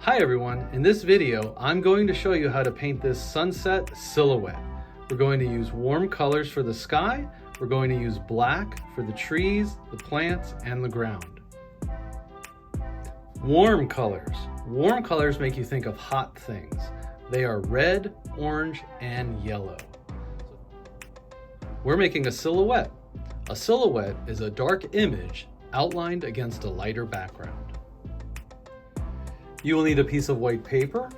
Hi everyone, in this video I'm going to show you how to paint this sunset silhouette. We're going to use warm colors for the sky, we're going to use black for the trees, the plants, and the ground. Warm colors. Warm colors make you think of hot things. They are red, orange, and yellow. We're making a silhouette. A silhouette is a dark image outlined against a lighter background. You will need a piece of white paper.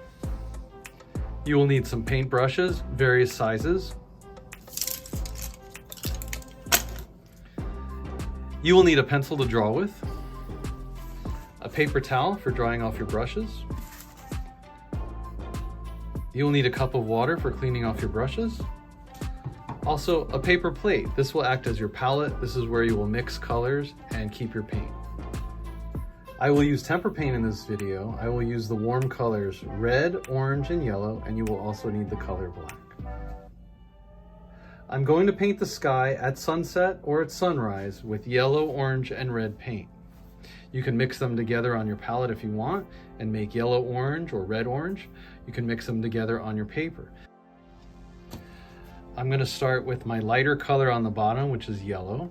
You will need some paint brushes, various sizes. You will need a pencil to draw with, a paper towel for drying off your brushes. You will need a cup of water for cleaning off your brushes. Also, a paper plate. This will act as your palette. This is where you will mix colors and keep your paint. I will use tempera paint in this video. I will use the warm colors red, orange, and yellow, and you will also need the color black. I'm going to paint the sky at sunset or at sunrise with yellow, orange, and red paint. You can mix them together on your palette if you want and make yellow orange or red orange. You can mix them together on your paper. I'm going to start with my lighter color on the bottom, which is yellow.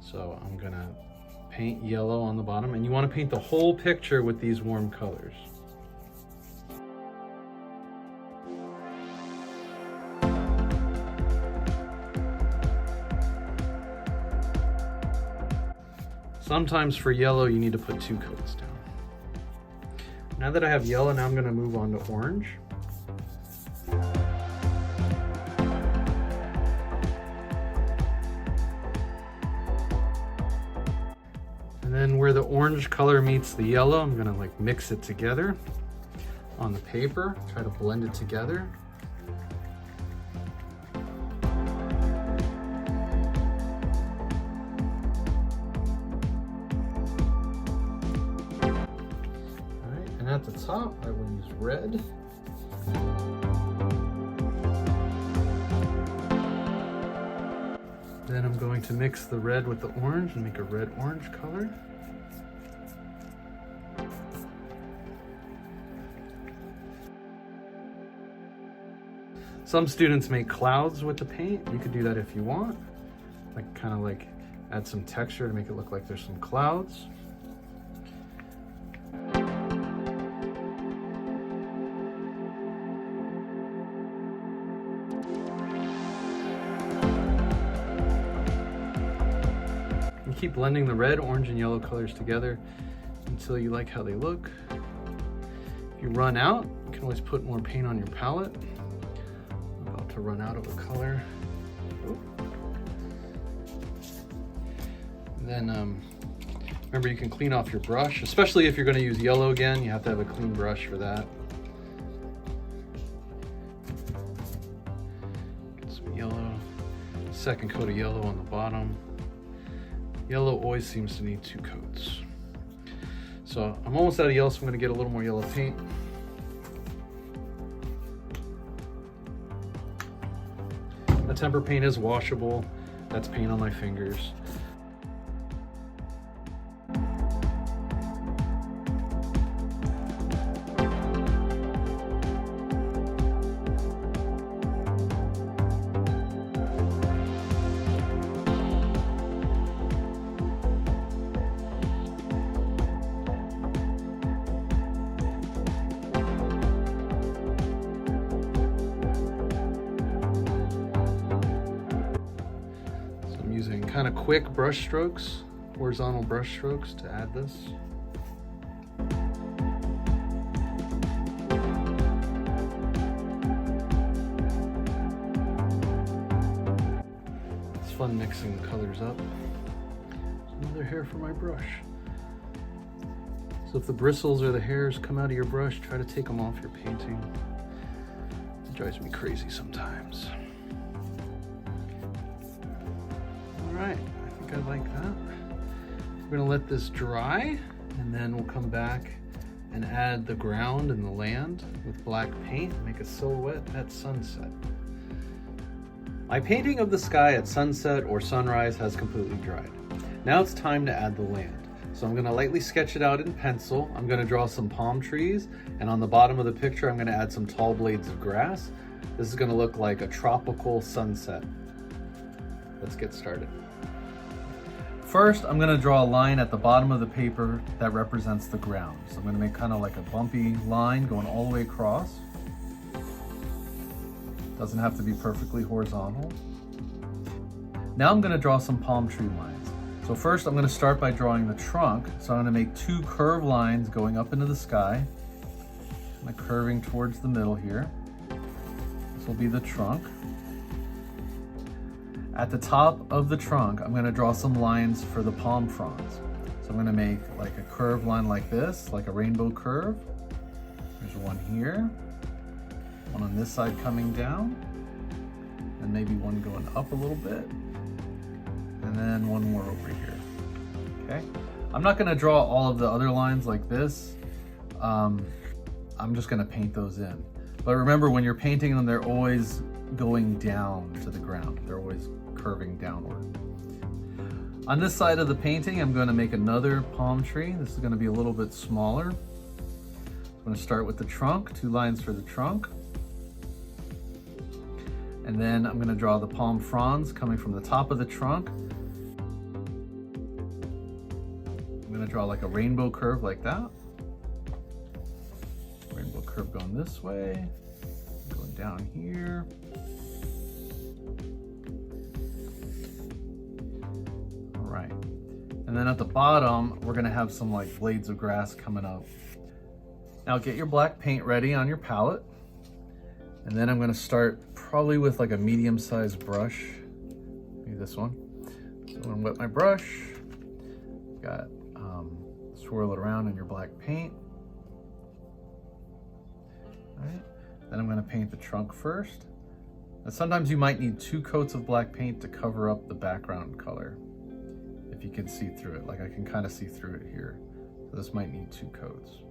So I'm going to paint yellow on the bottom, and you want to paint the whole picture with these warm colors. Sometimes for yellow you need to put 2 coats down. Now that I have yellow, now I'm going to move on to orange. And then where the orange color meets the yellow, I'm gonna mix it together on the paper, try to blend it together. All right, and at the top, I will use red. Then I'm going to mix the red with the orange and make a red-orange color. Some students make clouds with the paint. You could do that if you want. Kind of add some texture to make it look like there's some clouds. Keep blending the red, orange, and yellow colors together until you like how they look. If you run out, you can always put more paint on your palette. I'm about to run out of a color. And then remember, you can clean off your brush, especially if you're going to use yellow again. You have to have a clean brush for that. Get some yellow, second coat of yellow on the bottom. Yellow always seems to need 2 coats. So I'm almost out of yellow, so I'm going to get a little more yellow paint. The tempera paint is washable. That's paint on my fingers. Using kind of quick brush strokes, horizontal brush strokes to add this. It's fun mixing the colors up. There's another hair for my brush. So if the bristles or the hairs come out of your brush, try to take them off your painting. It drives me crazy sometimes. Alright, I think I like that. We're gonna let this dry, and then we'll come back and add the ground and the land with black paint, make a silhouette at sunset. My painting of the sky at sunset or sunrise has completely dried. Now it's time to add the land. So I'm gonna lightly sketch it out in pencil. I'm gonna draw some palm trees, and on the bottom of the picture, I'm gonna add some tall blades of grass. This is gonna look like a tropical sunset. Let's get started. First, I'm gonna draw a line at the bottom of the paper that represents the ground. So I'm gonna make kind of like a bumpy line going all the way across. Doesn't have to be perfectly horizontal. Now I'm gonna draw some palm tree lines. So first I'm gonna start by drawing the trunk. So I'm gonna make two curved lines going up into the sky, kind of curving towards the middle here. This will be the trunk. At the top of the trunk, I'm gonna draw some lines for the palm fronds. So I'm gonna make like a curved line like this, like a rainbow curve. There's one here, one on this side coming down, and maybe one going up a little bit. And then one more over here, okay? I'm not gonna draw all of the other lines like this. I'm just gonna paint those in. But remember, when you're painting them, they're always going down to the ground. They're always curving downward. On this side of the painting, I'm gonna make another palm tree. This is gonna be a little bit smaller. I'm gonna start with the trunk, two lines for the trunk. And then I'm gonna draw the palm fronds coming from the top of the trunk. I'm gonna draw like a rainbow curve like that. Rainbow curve going this way, going down here. All right. And then at the bottom, we're gonna have some like blades of grass coming up. Now get your black paint ready on your palette. And then I'm gonna start probably with like a medium-sized brush, maybe this one. So I'm gonna wet my brush, swirl it around in your black paint. All right, then I'm gonna paint the trunk first. Now sometimes you might need 2 coats of black paint to cover up the background color, if you can see through it. Like I can kind of see through it here. So this might need 2 coats.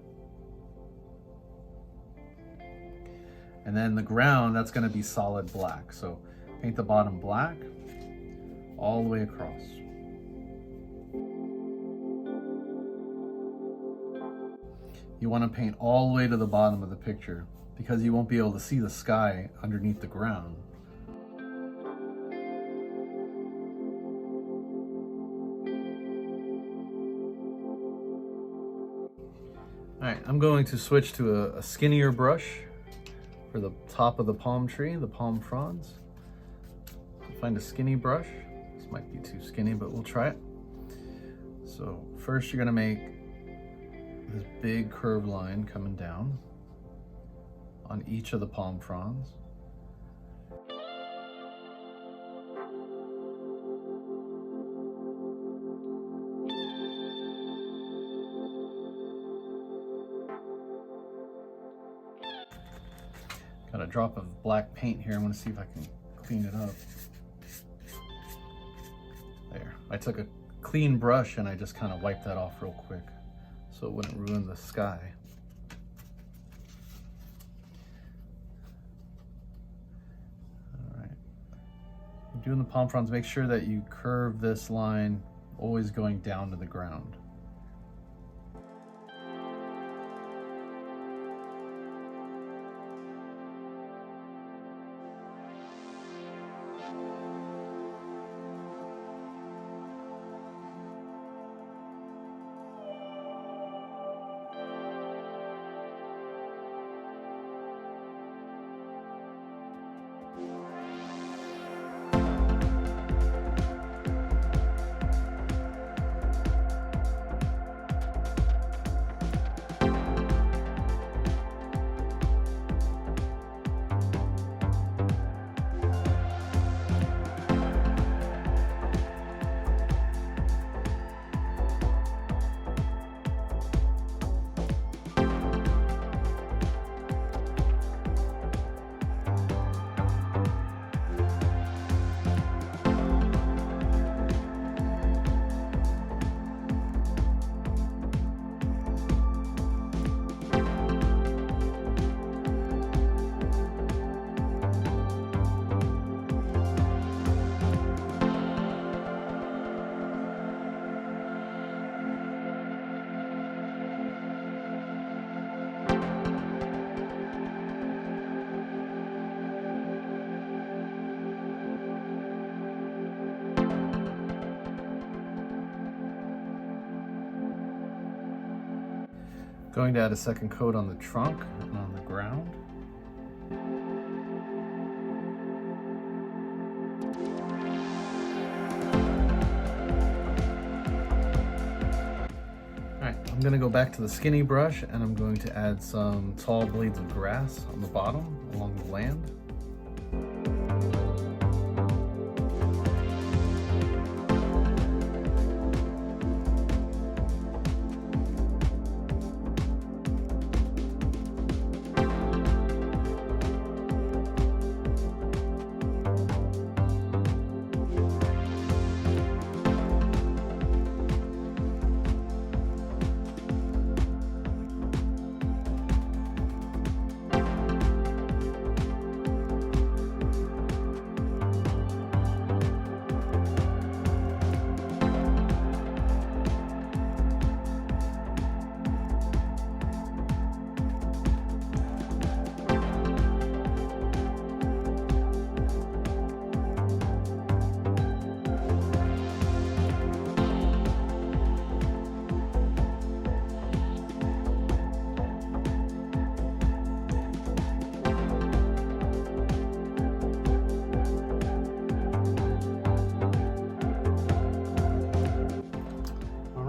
And then the ground, that's gonna be solid black. So paint the bottom black all the way across. You wanna paint all the way to the bottom of the picture because you won't be able to see the sky underneath the ground. All right, I'm going to switch to a skinnier brush for the top of the palm tree, the palm fronds. Find a skinny brush. This might be too skinny, but we'll try it. So first you're gonna make this big curved line coming down on each of the palm fronds. Got a drop of black paint here. I'm gonna see if I can clean it up. There, I took a clean brush and I just kind of wiped that off real quick so it wouldn't ruin the sky. All right, you're doing the palm fronds, make sure that you curve this line always going down to the ground. Going to add a second coat on the trunk and on the ground. Alright, I'm going to go back to the skinny brush and I'm going to add some tall blades of grass on the bottom along the land.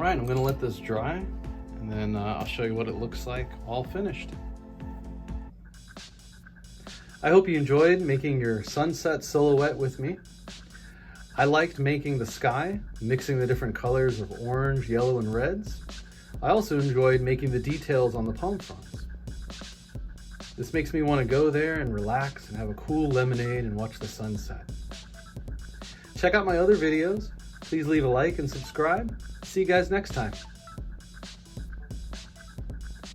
Alright, I'm going to let this dry and then I'll show you what it looks like all finished. I hope you enjoyed making your sunset silhouette with me. I liked making the sky, mixing the different colors of orange, yellow, and reds. I also enjoyed making the details on the palm fronds. This makes me want to go there and relax and have a cool lemonade and watch the sunset. Check out my other videos. Please leave a like and subscribe. See you guys next time.